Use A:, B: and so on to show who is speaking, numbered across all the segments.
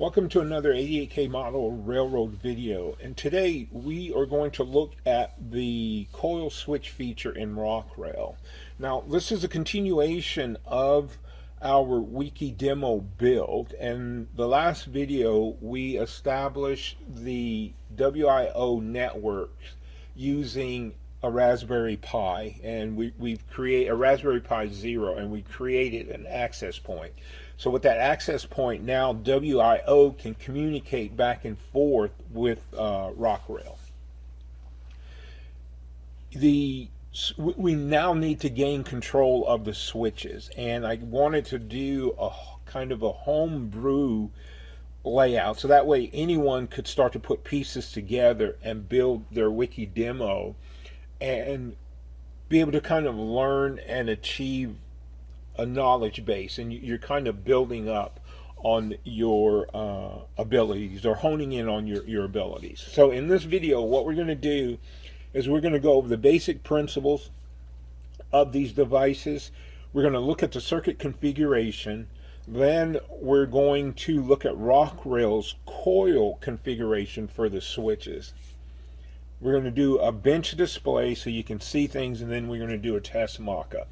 A: Welcome to another 88K model railroad video, and today we are going to look at the coil switch feature in Rocrail. Now this is a continuation of our wiki demo build, and the last video we established the WIO networks using a Raspberry Pi, and we've created a Raspberry Pi Zero, and we created an access point. So with that access point, now WIO can communicate back and forth with Rocrail. We now need to gain control of the switches, and I wanted to do a kind of a homebrew layout, so that way anyone could start to put pieces together and build their wiki demo and be able to kind of learn and achieve a knowledge base, and you're kind of building up on your abilities, or honing in on your abilities. So in this video, what we're going to do is we're going to go over the basic principles of these devices. We're going to look at the circuit configuration. Then we're going to look at Rocrail's coil configuration for the switches. We're going to do a bench display so you can see things, and then we're going to do a test mock-up.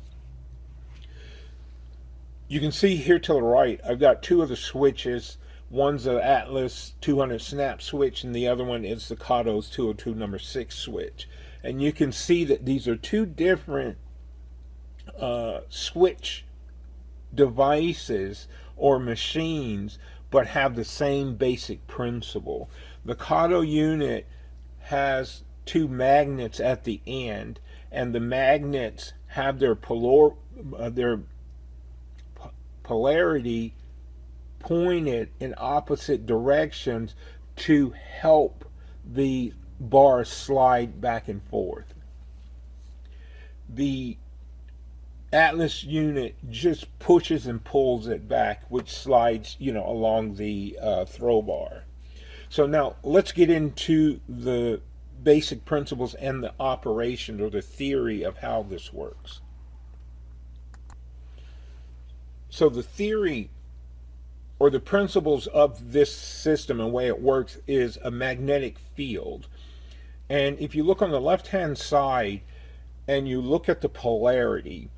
A: You can see here to the right, I've got two of the switches. One's the Atlas 200 snap switch, and the other one is the Kato's 202 number 6 switch. And you can see that these are two different switch devices or machines, but have the same basic principle. The Kato unit has two magnets at the end, and the magnets have their polarity pointed in opposite directions to help the bar slide back and forth. The Atlas unit just pushes and pulls it back, which slides, along the throw bar. So now let's get into the basic principles and the operation, or the theory of how this works. So the theory or the principles of this system and way it works is a magnetic field. And if you look on the left hand side and you look at the polarity,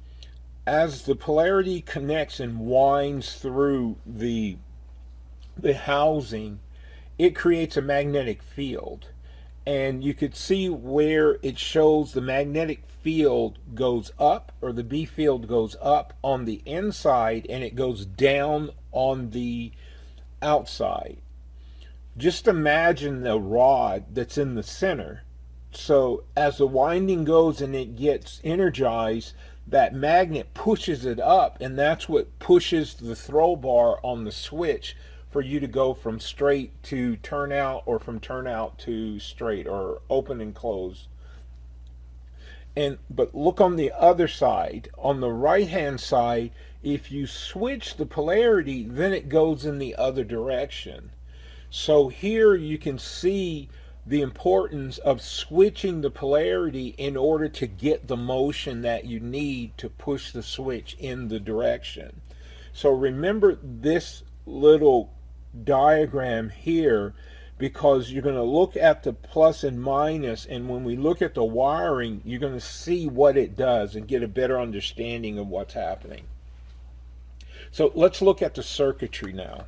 A: as the polarity connects and winds through the housing, it creates a magnetic field. And you could see where it shows the magnetic field goes up, or the B field goes up on the inside, and it goes down on the outside. Just imagine the rod that's in the center. So as the winding goes and it gets energized, that magnet pushes it up, and that's what pushes the throw bar on the switch for you to go from straight to turnout, or from turnout to straight, or open and close. But look on the other side, on the right hand side, if you switch the polarity, then it goes in the other direction. So here you can see the importance of switching the polarity in order to get the motion that you need to push the switch in the direction. So remember this little diagram here, because you're going to look at the plus and minus, and when we look at the wiring, you're going to see what it does and get a better understanding of what's happening. So let's look at the circuitry now.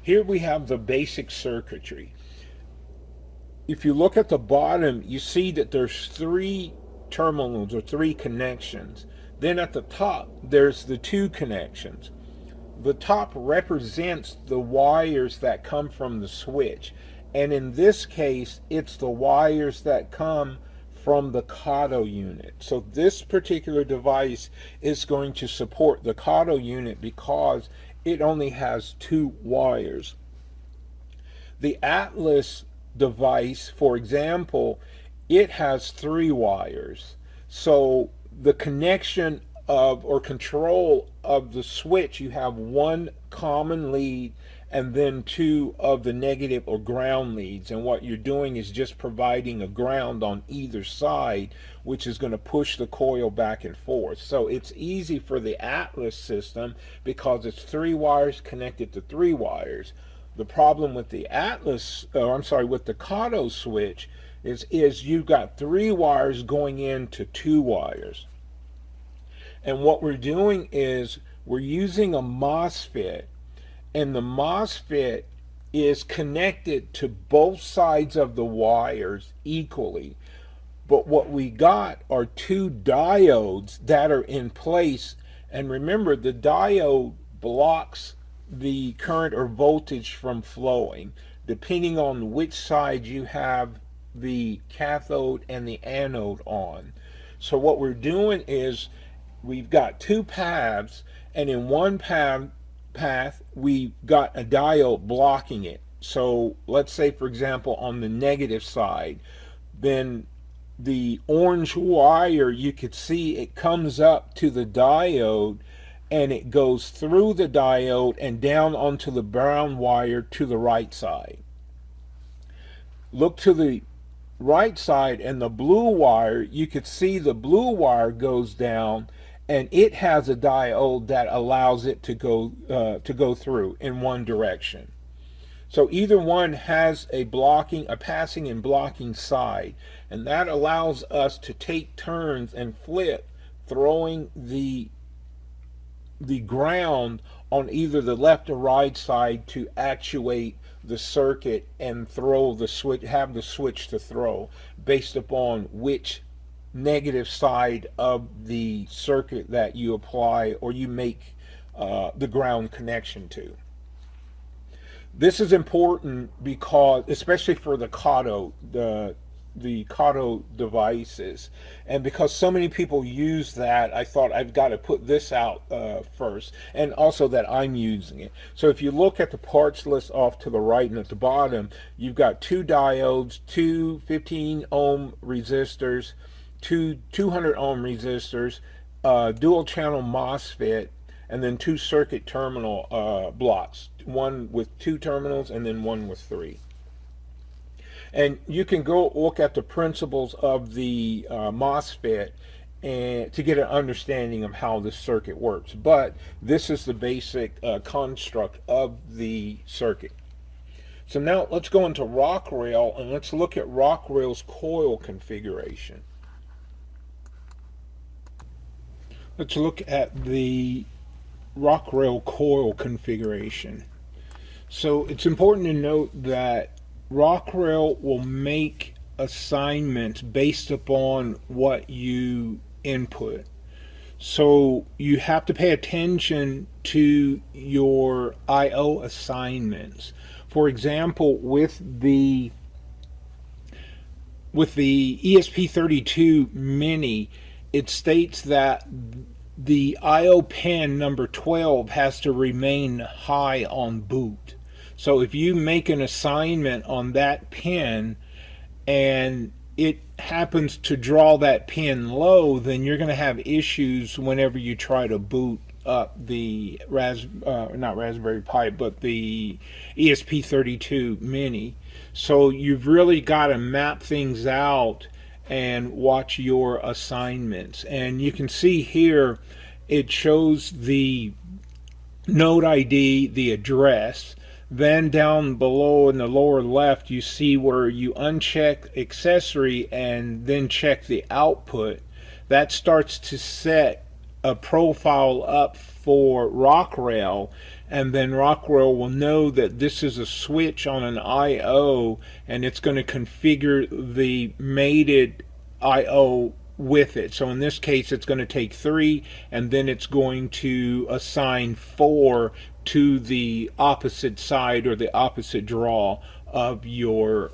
A: Here we have the basic circuitry. If you look at the bottom, you see that there's three terminals or three connections. Then at the top, there's the two connections. The top represents the wires that come from the switch. And in this case, it's the wires that come from the Kato unit. So this particular device is going to support the Kato unit because it only has two wires. The Atlas device, for example, it has three wires. So the connection of or control of the switch, you have one common lead and then two of the negative or ground leads, and what you're doing is just providing a ground on either side, which is going to push the coil back and forth. So it's easy for the Atlas system because it's three wires connected to three wires. The problem with the with the Kato switch is you've got three wires going into two wires. And what we're doing is we're using a MOSFET, and the MOSFET is connected to both sides of the wires equally. But what we got are two diodes that are in place. And remember, the diode blocks the current or voltage from flowing, depending on which side you have the cathode and the anode on. So what we're doing is we've got two paths, and in one path we've got a diode blocking it. So let's say, for example, on the negative side, then the orange wire, you could see it comes up to the diode and it goes through the diode and down onto the brown wire to the right side. Look to the right side, and the blue wire, you could see the blue wire goes down and it has a diode that allows it to go through in one direction. So either one has a passing and blocking side, and that allows us to take turns and flip, throwing the ground on either the left or right side to actuate the circuit and throw the switch, have the switch to throw based upon which negative side of the circuit that you apply or you make the ground connection to. This is important because, especially for the Kato, the Kato devices, and because so many people use that, I thought I've got to put this out first, and also that I'm using it. So if you look at the parts list off to the right and at the bottom, you've got two diodes, two 15 ohm resistors, two 200 ohm resistors, dual channel MOSFET, and then two circuit terminal blocks, one with two terminals and then one with three. And you can go look at the principles of the MOSFET and to get an understanding of how this circuit works. But this is the basic construct of the circuit. So now let's go into Rocrail and let's look at Rocrail's coil configuration. Let's look at the Rocrail coil configuration. So it's important to note that Rocrail will make assignments based upon what you input. So you have to pay attention to your I/O assignments. For example, with the ESP32 Mini, it states that the I/O pin number 12 has to remain high on boot. So if you make an assignment on that pin and it happens to draw that pin low, then you're going to have issues whenever you try to boot up the not Raspberry Pi, but the ESP32 Mini. So you've really got to map things out and watch your assignments. And you can see here it shows the node ID, the address. Then down below in the lower left you see where you uncheck accessory and then check the output. That starts to set a profile up for Rocrail, and then Rocrail will know that this is a switch on an I/O, and it's going to configure the mated I/O with it. So in this case, it's going to take 3, and then it's going to assign 4 to the opposite side or the opposite draw of your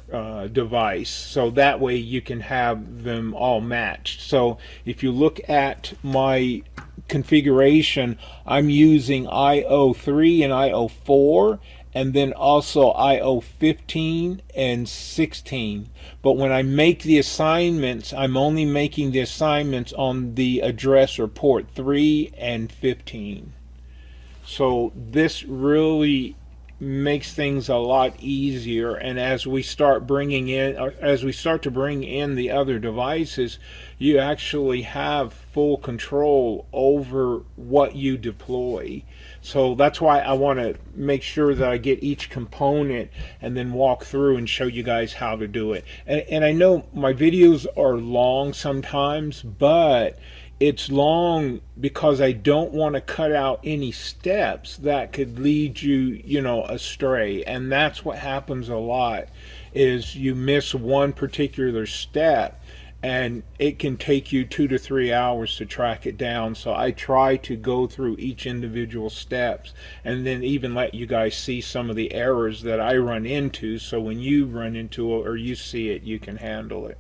A: device, so that way you can have them all matched. So if you look at my configuration, I'm using IO3 and IO4, and then also IO15 and 16. But when I make the assignments, I'm only making the assignments on the address or port 3 and 15. So this really makes things a lot easier, and as we start to bring in the other devices, you actually have full control over what you deploy. So that's why I want to make sure that I get each component and then walk through and show you guys how to do it. And I know my videos are long sometimes, but it's long because I don't want to cut out any steps that could lead you, astray. And that's what happens a lot, is you miss one particular step and it can take you 2 to 3 hours to track it down. So I try to go through each individual steps and then even let you guys see some of the errors that I run into, so when you run into it or you see it, you can handle it.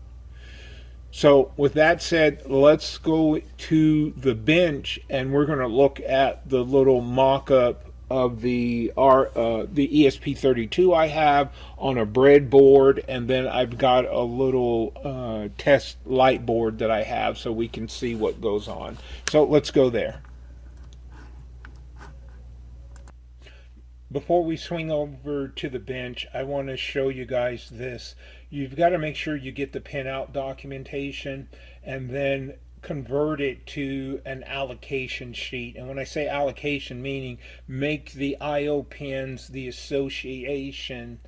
A: So with that said, let's go to the bench, and we're going to look at the little mock-up of the ESP32 I have on a breadboard, and then I've got a little test light board that I have so we can see what goes on. So let's go there. Before we swing over to the bench, I want to show you guys this. You've got to make sure you get the pinout documentation and then convert it to an allocation sheet. And when I say allocation, meaning make the I/O pins the association,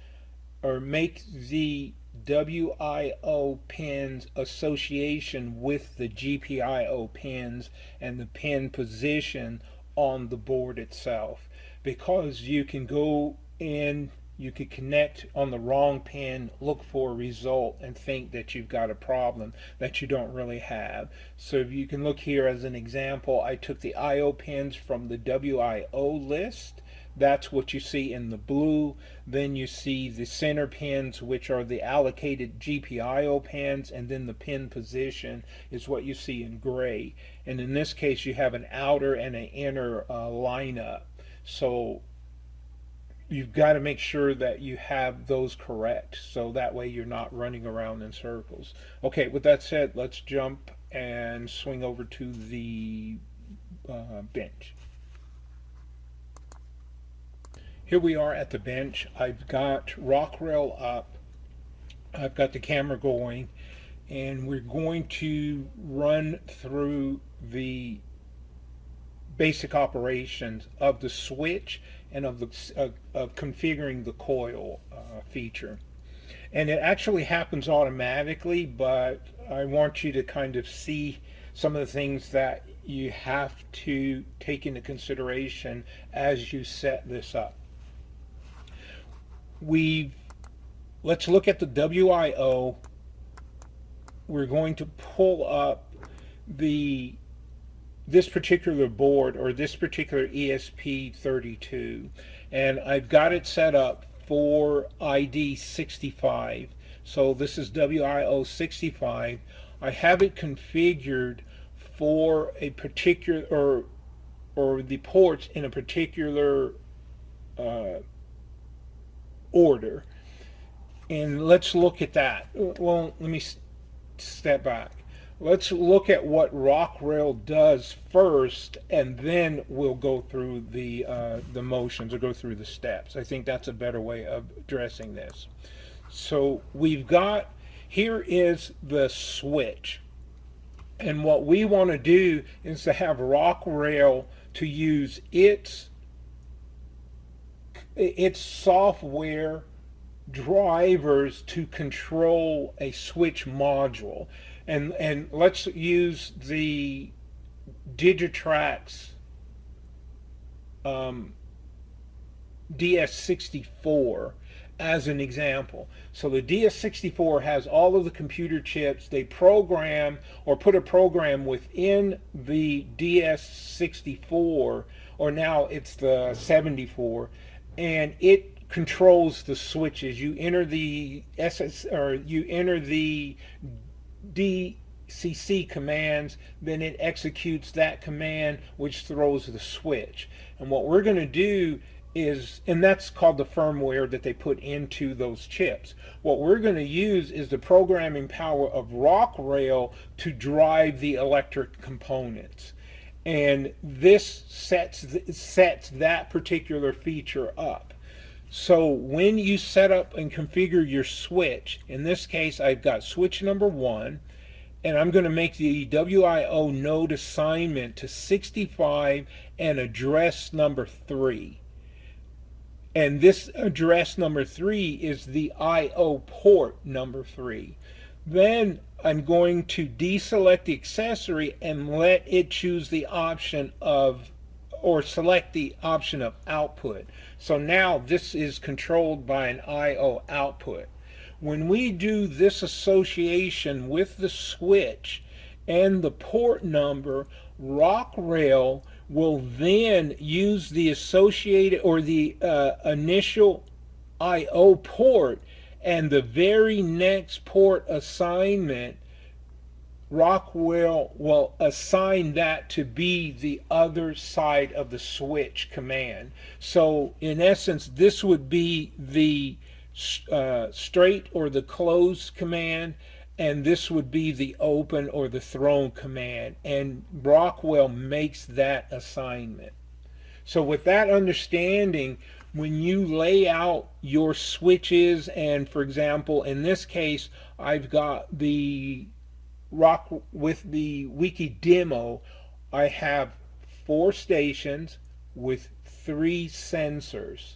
A: or make the WIO pins association with the GPIO pins and the pin position on the board itself. Because you can go in, you could connect on the wrong pin, look for a result, and think that you've got a problem that you don't really have. So if you can look here as an example, I took the IO pins from the WIO list. That's what you see in the blue. Then you see the center pins, which are the allocated GPIO pins, and then the pin position is what you see in gray. And in this case, you have an outer and an inner lineup. So you've got to make sure that you have those correct, so that way you're not running around in circles. Okay, with that said, let's jump and swing over to the bench. Here we are at the bench. I've got Rocrail up, I've got the camera going, and we're going to run through the basic operations of the switch and of configuring the coil feature. And it actually happens automatically, but I want you to kind of see some of the things that you have to take into consideration as you set this up. Let's look at the WIO. We're going to pull up this particular board, or this particular ESP32, and I've got it set up for ID 65. So this is WIO 65. I have it configured for a particular or the ports in a particular order. And let's look at that. Well, let me step back. Let's look at what Rocrail does first, and then we'll go through the motions, or go through the steps. I think that's a better way of addressing this. So we've got, here is the switch. And what we want to do is to have Rocrail to use its software drivers to control a switch module. And let's use the Digitrax um, DS64 as an example. So the DS64 has all of the computer chips. They program or put a program within the DS64, or now it's the 74, and it controls the switches. You enter the SS or you enter the DCC commands, then it executes that command, which throws the switch. And what we're going to do is, and that's called the firmware that they put into those chips. What we're going to use is the programming power of Rocrail to drive the electric components. And this sets that particular feature up. So when you set up and configure your switch, in this case I've got switch number 1, and I'm going to make the WIO node assignment to 65 and address number 3. And this address number 3 is the IO port number 3. Then I'm going to deselect the accessory and let it choose the option of, or select the option of output. So now this is controlled by an IO output. When we do this association with the switch and the port number, Rocrail will then use the associated or the initial IO port, and the very next port assignment, Rocrail will assign that to be the other side of the switch command. So in essence, this would be the straight or the closed command, and this would be the open or the thrown command, and Rocrail makes that assignment. So with that understanding, when you lay out your switches, and for example in this case I've got the with the wiki demo, I have 4 stations with 3 sensors.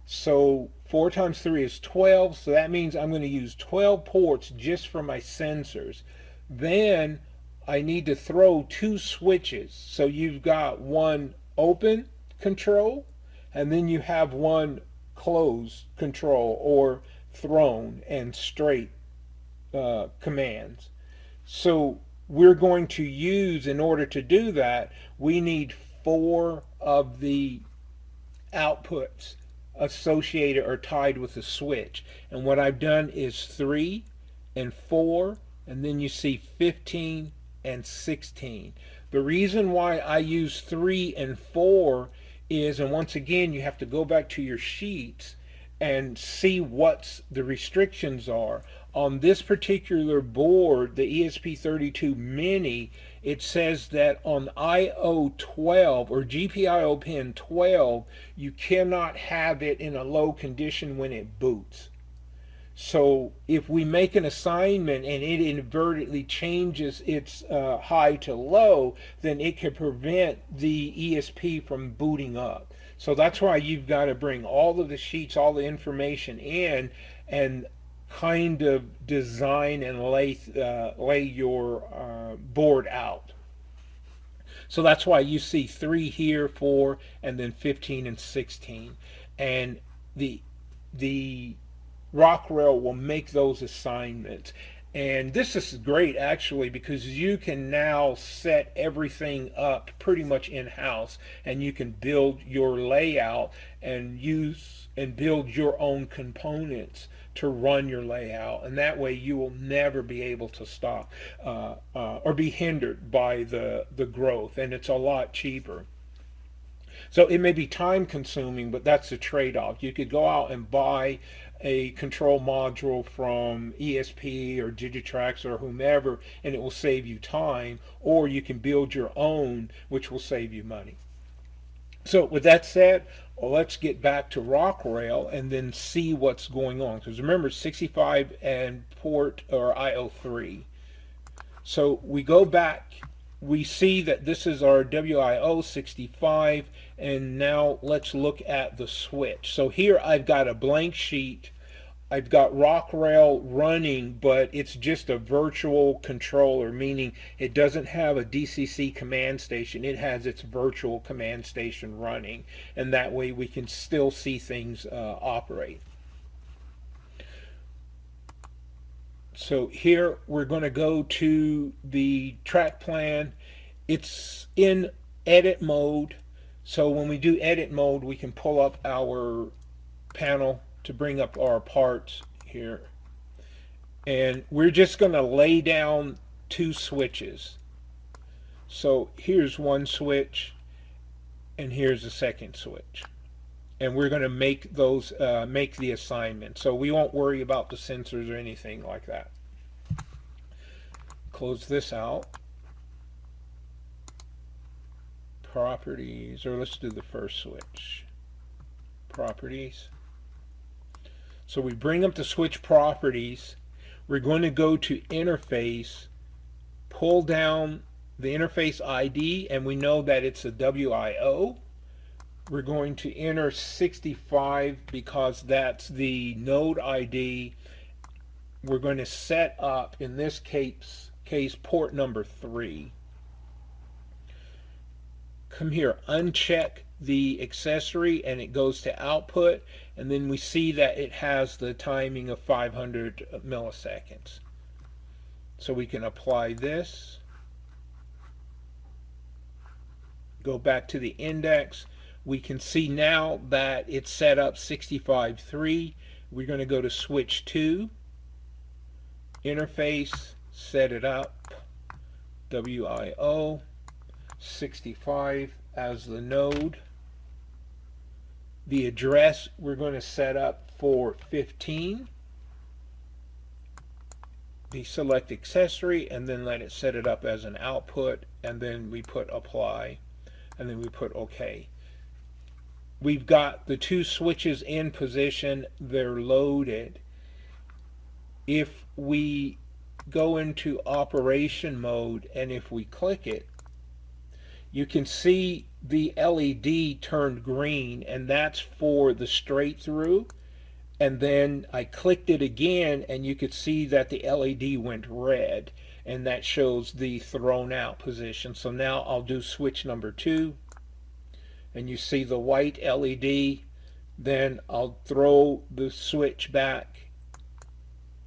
A: So 4 times 3 is 12, so that means I'm going to use 12 ports just for my sensors. Then I need to throw 2 switches. So you've got one open control, and then you have one closed control, or thrown and straight commands. So we're going to use, in order to do that, we need 4 of the outputs associated or tied with the switch. And what I've done is 3 and 4, and then you see 15 and 16. The reason why I use 3 and 4 is, and once again you have to go back to your sheets and see what the restrictions are. On this particular board, the ESP32 Mini, it says that on IO12 or GPIO pin 12, you cannot have it in a low condition when it boots. So if we make an assignment and it inadvertently changes its high to low, then it can prevent the ESP from booting up. So that's why you've got to bring all of the sheets, all the information in, and kind of design and lay your board out. So that's why you see 3 here, 4, and then 15 and 16. And the Rocrail will make those assignments. And this is great actually, because you can now set everything up pretty much in-house, and you can build your layout and use and build your own components to run your layout, and that way you will never be able to stop or be hindered by the growth, and it's a lot cheaper. So it may be time consuming, but that's the trade-off. You could go out and buy a control module from ESP or Digitrax or whomever, and it will save you time, or you can build your own, which will save you money. So with that said, let's get back to Rocrail and then see what's going on. Because remember, 65 and port or IO3. So we go back, we see that this is our WIO 65, and now let's look at the switch. So here I've got a blank sheet I've got Rocrail running, but it's just a virtual controller, meaning it doesn't have a DCC command station. It has its virtual command station running, and that way we can still see things operate. So here we're going to go to the track plan. It's in edit mode. So when we do edit mode, we can pull up our panel to bring up our parts here. And we're just going to lay down two switches. So here's one switch and here's the second switch. And we're going to make those make the assignment. So we won't worry about the sensors or anything like that. Close this out. Properties, or let's do the first switch. Properties. So we bring up the switch properties. We're going to go to interface, pull down the interface ID, and we know that it's a WIO. We're going to enter 65 because that's the node ID. We're going to set up, in this case port number 3. Come here, uncheck the accessory, and it goes to output, and then we see that it has the timing of 500 milliseconds. So we can apply this, go back to the index. We can see now that it's set up 65.3. We're going to go to switch 2, interface, set it up, WIO, 65 as the node. The address we're going to set up for 15. Deselect accessory and then let it set it up as an output, and then we put apply, and then we put OK. We've got the two switches in position, they're loaded. If we go into operation mode and if we click it, you can see the LED turned green, and that's for the straight through. And then I clicked it again and you could see that the LED went red, and that shows the thrown out position. So now I'll do switch number 2 and you see the white LED. Then I'll throw the switch back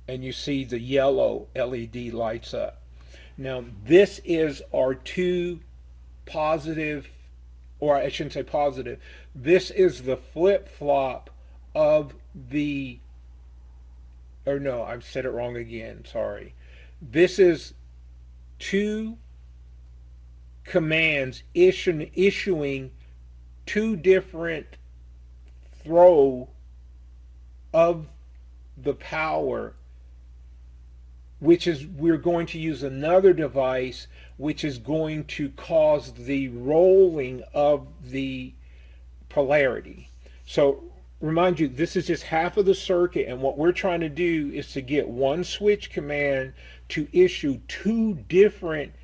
A: and you see the yellow LED lights up. Now this is our two positive, or I shouldn't say positive, this is the flip-flop of the, or no, I've said it wrong again, sorry. This is two commands issuing two different throw of the power, which is, we're going to use another device which is going to cause the rolling of the polarity. So remind you, this is just half of the circuit, and what we're trying to do is to get one switch command to issue two different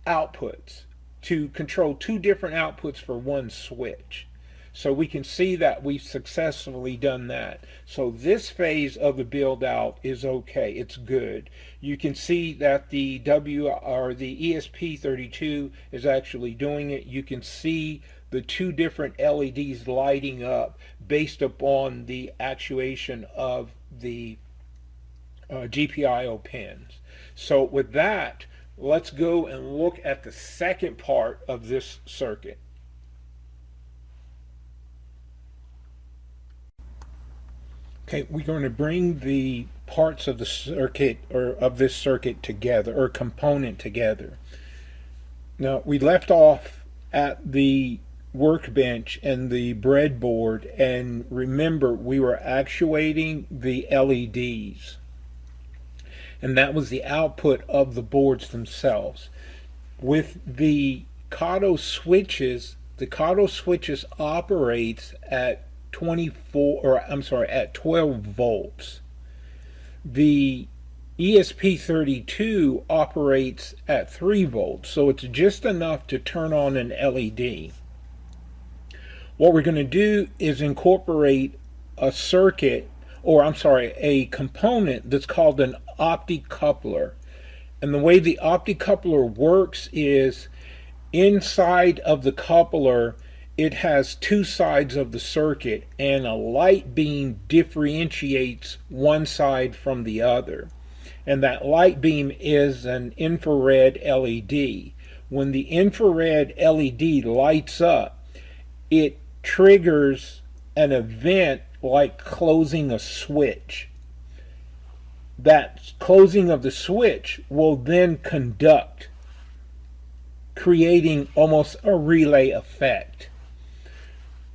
A: outputs, to control two different outputs for one switch. So we can see that we've successfully done that. So this phase of the build out is okay, it's good. You can see that the ESP32 is actually doing it. You can see the two different LEDs lighting up based upon the actuation of the GPIO pins. So with that, let's go and look at the second part of this circuit. Okay, we're going to bring the parts of the circuit, or of this circuit together, or component together. Now, we left off at the workbench and the breadboard, and remember, we were actuating the LEDs, and that was the output of the boards themselves. With the Kato switches, operates at 12 volts. The ESP32 operates at 3 volts, so it's just enough to turn on an LED. What we're going to do is incorporate a circuit, or I'm sorry, a component that's called an opticoupler. And the way the opticoupler works is inside of the coupler, it has two sides of the circuit, and a light beam differentiates one side from the other. And that light beam is an infrared LED. When the infrared LED lights up, it triggers an event like closing a switch. That closing of the switch will then conduct, creating almost a relay effect.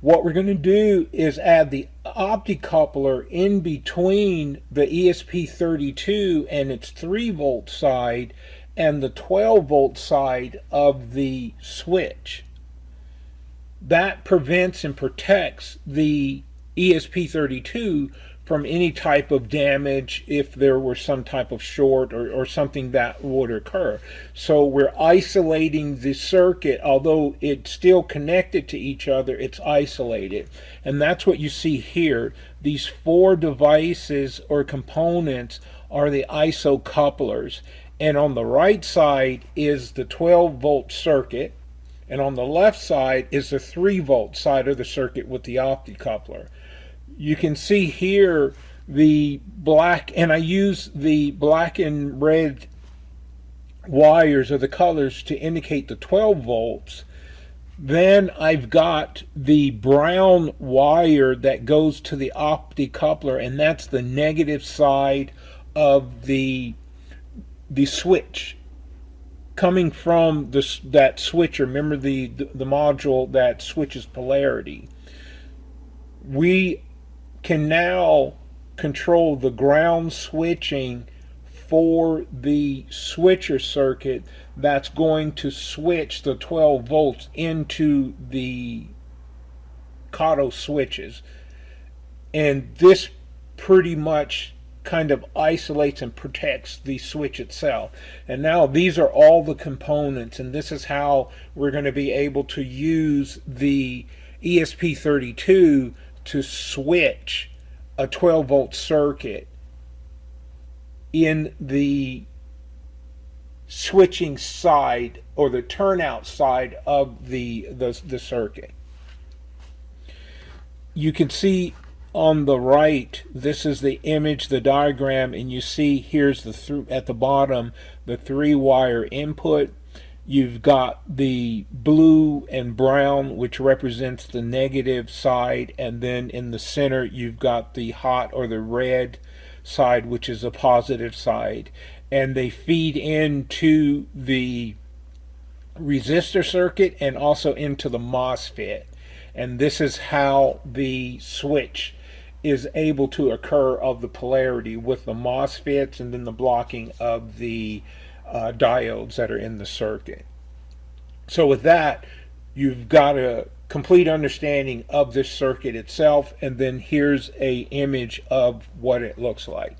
A: What we're going to do is add the opticoupler in between the ESP32 and its 3-volt side and the 12-volt side of the switch. That prevents and protects the ESP32 from any type of damage if there were some type of short or something that would occur. So we're isolating the circuit, although it's still connected to each other, it's isolated. And that's what you see here. These 4 devices or components are the ISO couplers. And on the right side is the 12-volt circuit, and on the left side is the 3-volt side of the circuit with the opticoupler. You can see here the black, and I use the black and red wires or the colors to indicate the 12 volts. Then I've got the brown wire that goes to the opticoupler, and that's the negative side of the switch coming from that switcher. Remember the module that switches polarity. We can now control the ground switching for the switcher circuit that's going to switch the 12 volts into the Kato switches. And this pretty much kind of isolates and protects the switch itself. And now these are all the components, and this is how we're going to be able to use the ESP32 to switch a 12-volt circuit in the switching side or the turnout side of the circuit. You can see on the right, this is the image, the diagram, and you see here's at the bottom the 3-wire input. You've got the blue and brown, which represents the negative side, and then in the center you've got the hot or the red side, which is a positive side. And they feed into the resistor circuit and also into the MOSFET. And this is how the switch is able to occur of the polarity with the MOSFETs and then the blocking of the diodes that are in the circuit. So with that, you've got a complete understanding of this circuit itself, and then here's an image of what it looks like.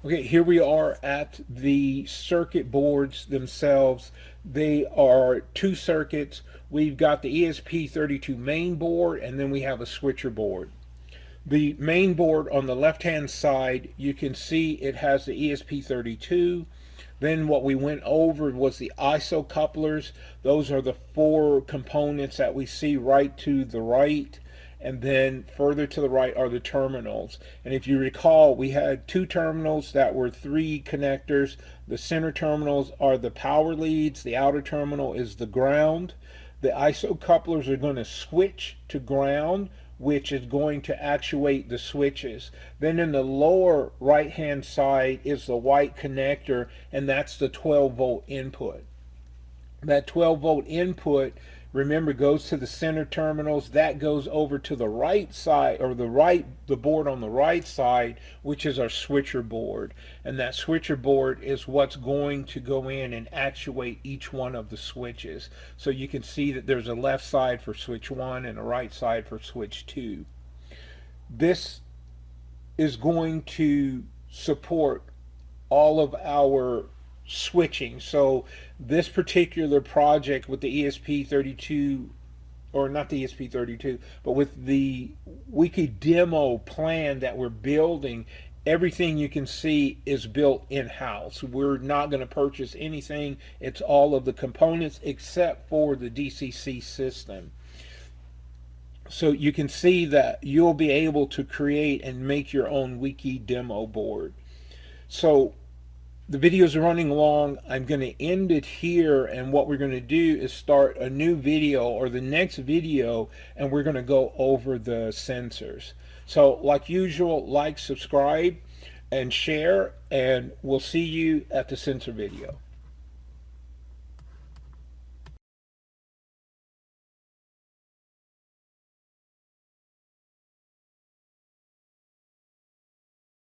A: Okay, here we are at the circuit boards themselves. They are 2 circuits. We've got the ESP32 main board, and then we have a switcher board. The main board on the left-hand side, you can see it has the ESP32. Then what we went over was the ISO couplers. Those are the 4 components that we see right to the right. And then further to the right are the terminals. And if you recall, we had 2 terminals that were 3 connectors. The center terminals are the power leads. The outer terminal is the ground. The ISO couplers are going to switch to ground, which is going to actuate the switches. Then in the lower right hand side is the white connector, and that's the 12-volt input. That 12-volt input, remember, goes to the center terminals. That goes over to the right side, or the board on the right side, which is our switcher board. And that switcher board is what's going to go in and actuate each one of the switches. So you can see that there's a left side for switch 1 and a right side for switch 2. This is going to support all of our switching. So this particular project with the ESP32, or not the ESP32, but with the wiki demo plan that we're building, everything you can see is built in-house. We're not going to purchase anything. It's all of the components except for the DCC system. So you can see that you'll be able to create and make your own wiki demo board. So the videos are running long. I'm going to end it here, and what we're going to do is start a new video, or the next video, and we're going to go over the sensors. So like usual, like, subscribe, and share, and we'll see you at the sensor video.